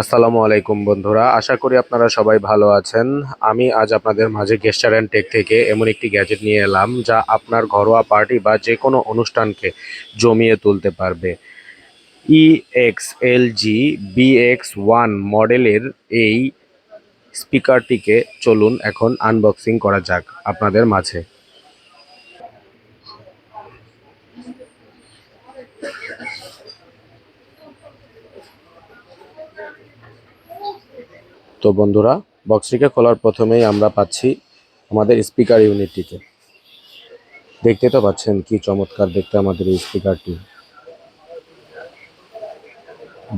আসসালামু আলাইকুম বন্ধুরা, আশা করি আপনারা সবাই ভালো আছেন। আমি আজ আপনাদের মাঝে গেস্টার অ্যান্ড টেক থেকে এমন একটি গ্যাজেট নিয়ে এলাম যা আপনার ঘরোয়া পার্টি বা যে কোনো অনুষ্ঠানকে জমিয়ে তুলতে পারবে। EXLG BX1 মডেলের এই স্পিকারটিকে চলুন এখন আনবক্সিং করা যাক আপনাদের মাঝে। তো বন্ধুরা, বক্সটিকে খোলার প্রথমেই আমরা পাচ্ছি আমাদের স্পিকার ইউনিটটিকে। দেখতে তো পাচ্ছেন কি চমৎকার দেখতে আমাদের এই স্পিকারটি।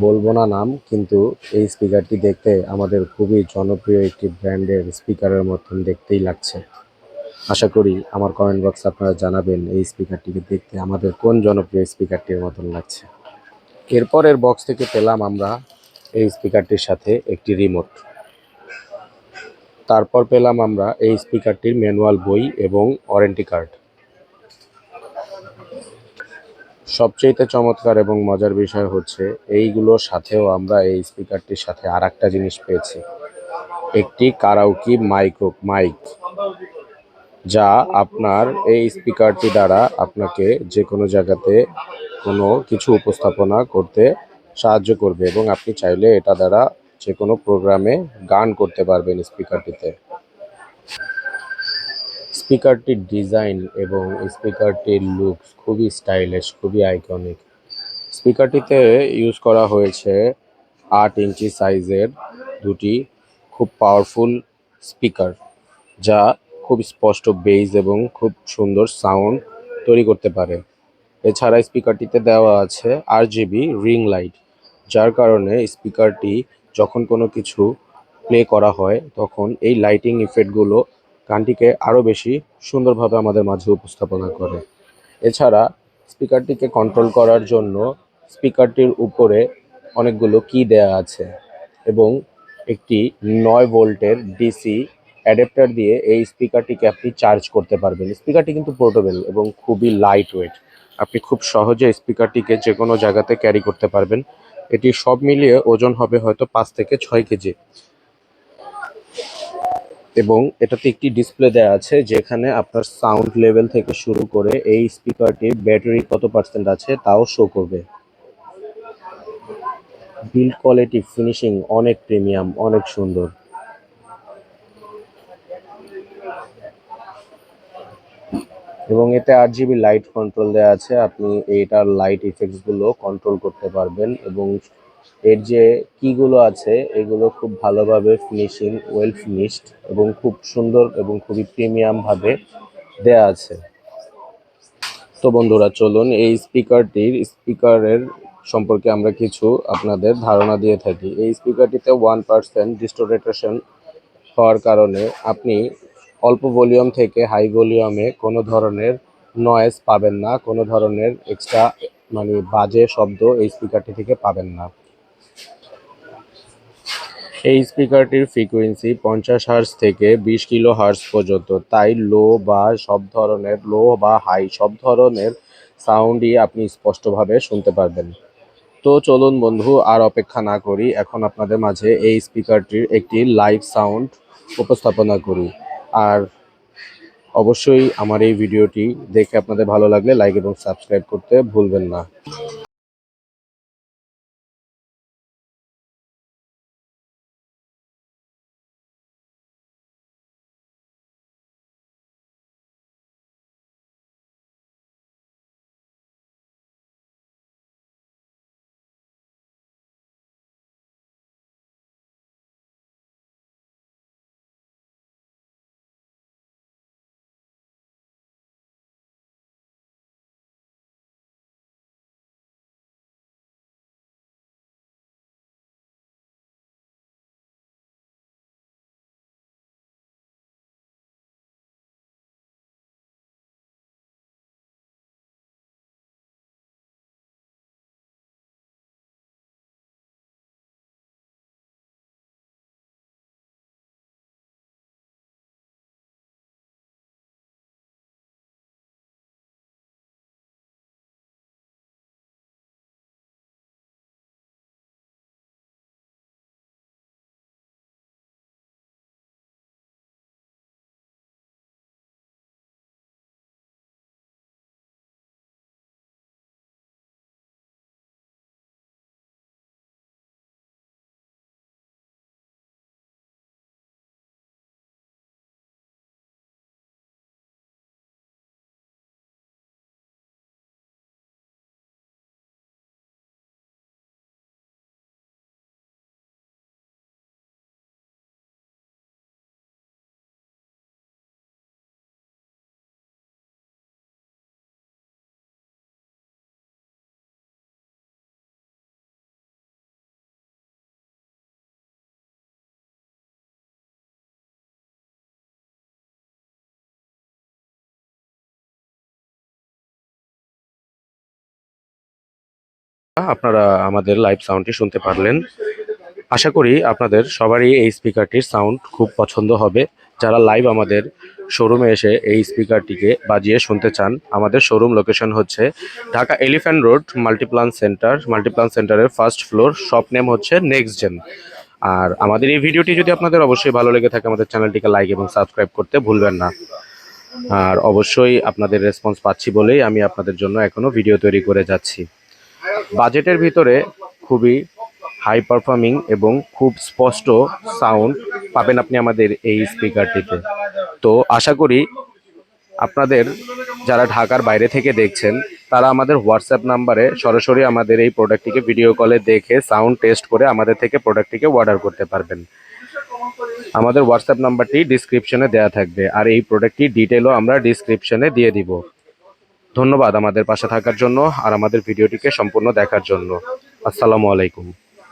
বলবো না নাম, কিন্তু এই স্পিকারটি দেখতে আমাদের খুবই জনপ্রিয় একটি ব্র্যান্ডের স্পিকারের মতন দেখতেই লাগছে। আশা করি আমার কমেন্ট বক্সে আপনারা জানাবেন এই স্পিকারটিকে দেখতে আমাদের কোন জনপ্রিয় স্পিকারটির মতন লাগছে। এরপরের বক্স থেকে পেলাম আমরা এই স্পিকারটির সাথে একটি রিমোট। তারপর পেলাম আমরা এই স্পিকারটির ম্যানুয়াল বই এবং ওয়ারেন্টি কার্ড। সবচেয়ে চমৎকার এবং মজার বিষয় হচ্ছে এইগুলোর সাথেও আমরা এই স্পিকারটির সাথে আরেকটা জিনিস পেয়েছি, একটি কারাওকি মাইক, যা আপনার এই স্পিকারটি দ্বারা আপনাকে যে কোনো জায়গাতে কোনো কিছু উপস্থাপনা করতে সাহায্য করবে এবং আপনি চাইলে এটা দ্বারা যে কোনো প্রোগ্রামে গান করতে পারবেন স্পিকারটিতে। স্পিকারটির ডিজাইন এবং স্পিকারটির লুকস খুবই স্টাইলিশ, খুবই আইকনিক। স্পিকারটিতে ইউজ করা হয়েছে 8 ইঞ্চি সাইজের দুটি খুব পাওয়ারফুল স্পিকার, যা খুব স্পষ্ট বেজ এবং খুব সুন্দর সাউন্ড তৈরি করতে পারে। এছাড়া স্পিকারটিতে দেওয়া আছে RGB রিং লাইট, যার কারণে স্পিকারটি যখন কোনো কিছু প্লে করা হয় তখন এই লাইটিং ইফেক্টগুলো গানটিকে আরও বেশি সুন্দরভাবে আমাদের মাঝে উপস্থাপনা করে। এছাড়া স্পিকারটিকে কন্ট্রোল করার জন্য স্পিকারটির উপরে অনেকগুলো কি দেয়া আছে এবং একটি 9 ভোল্টের ডিসি অ্যাডাপ্টার দিয়ে এই স্পিকারটিকে আপনি চার্জ করতে পারবেন। স্পিকারটি কিন্তু পোর্টেবল এবং খুবই লাইট ওয়েট। আপনি খুব সহজে স্পিকারটিকে যে কোনো জায়গাতে ক্যারি করতে পারবেন। এটি সব মিলিয়ে ওজন হবে হয়তো 5 থেকে 6 কেজি। এবং এটাতে একটি ডিসপ্লে দেওয়া আছে যেখানে আপনার সাউন্ড লেভেল থেকে শুরু করে এই স্পিকারটির ব্যাটারি কত পার্সেন্ট আছে তাও শো করবে। বিল্ড কোয়ালিটি, ফিনিশিং অনেক প্রিমিয়াম, অনেক সুন্দর। এবং এতে 8 জিবি লাইট কন্ট্রোল দেওয়া আছে, আপনি এইটার লাইট ইফেক্টস গুলো কন্ট্রোল করতে পারবেন এবং এর যে কিগুলো আছে এগুলো খুব ভালোভাবে ফিনিশিং, ওয়েল ফিনিশড এবং খুব সুন্দর এবং খুবই প্রিমিয়াম ভাবে দেয়া আছে। তো বন্ধুরা, চলুন এই স্পিকারের সম্পর্কে আমরা কিছু আপনাদের ধারণা দিয়ে থাকি। এই স্পিকারটিতে 1% ডিস্টোরেশন হওয়ার কারণে আপনি অল্প ভলিউম থেকে হাই ভলিউমে কোনো ধরনের নয়েজ পাবেন না, কোনো ধরনের এক্সট্রা বাজে শব্দ এই স্পিকারটি থেকে পাবেন না। এই স্পিকারটির ফ্রিকোয়েন্সি 50 হার্জ থেকে 20 কিলো হার্জ পর্যন্ত, তাই লো বা হাই সব ধরনের সাউন্ডই আপনি স্পষ্টভাবে শুনতে পারবেন। তো চলুন বন্ধু, আর অপেক্ষা না করি, এখন আপনাদের মাঝে এই স্পিকারটির একটি লাইভ সাউন্ড উপস্থাপনা করি। আর অবশ্যই আমার এই ভিডিওটি দেখে আপনাদের ভালো লাগলে লাইক এবং সাবস্ক্রাইব করতে ভুলবেন না। আপনারা আমাদের লাইভ সাউন্ডটি শুনতে পারলেন। আশা করি আপনাদের সবারই এই স্পিকারটির সাউন্ড খুব পছন্দ হবে। যারা লাইভ আমাদের শোরুমে এসে এই স্পিকারটিকে বাজিয়ে শুনতে চান, আমাদের শোরুম লোকেশন হচ্ছে Dhaka elephant road Multiplan centre. Multiplan সেন্টারের ফার্স্ট ফ্লোর, শপ নেম হচ্ছে নেক্সট জেন। আর আমাদের এই ভিডিওটি যদি আপনাদের অবশ্যই ভালো লেগে থাকে, আমাদের চ্যানেলটিকে লাইক এবং সাবস্ক্রাইব করতে ভুলবেন না। আর অবশ্যই আপনাদের রেসপন্স পাচ্ছি বলেই আমি আপনাদের জন্য এখনো ভিডিও তৈরি করে যাচ্ছি। বাজেটের ভিতরে খুবই হাই পারফর্মিং এবং খুব স্পষ্ট সাউন্ড পাবেন আপনি আমাদের এই স্পিকারটিতে। তো আশা করি আপনাদের যারা ঢাকার বাইরে থেকে দেখছেন, তারা আমাদের হোয়াটসঅ্যাপ নাম্বারে সরাসরি আমাদের এই প্রোডাক্টটিকে ভিডিও কলে দেখে সাউন্ড টেস্ট করে আমাদের থেকে প্রোডাক্টটিকে অর্ডার করতে পারবেন। আমাদের হোয়াটসঅ্যাপ নাম্বারটি ডিসক্রিপশনে দেওয়া থাকবে, আর এই প্রোডাক্টটির ডিটেলও আমরা ডিসক্রিপশনে দিয়ে দিব। ধন্যবাদ আমাদের পাশে থাকার জন্য আর আমাদের ভিডিওটিকে সম্পূর্ণ দেখার জন্য। আসসালামু আলাইকুম।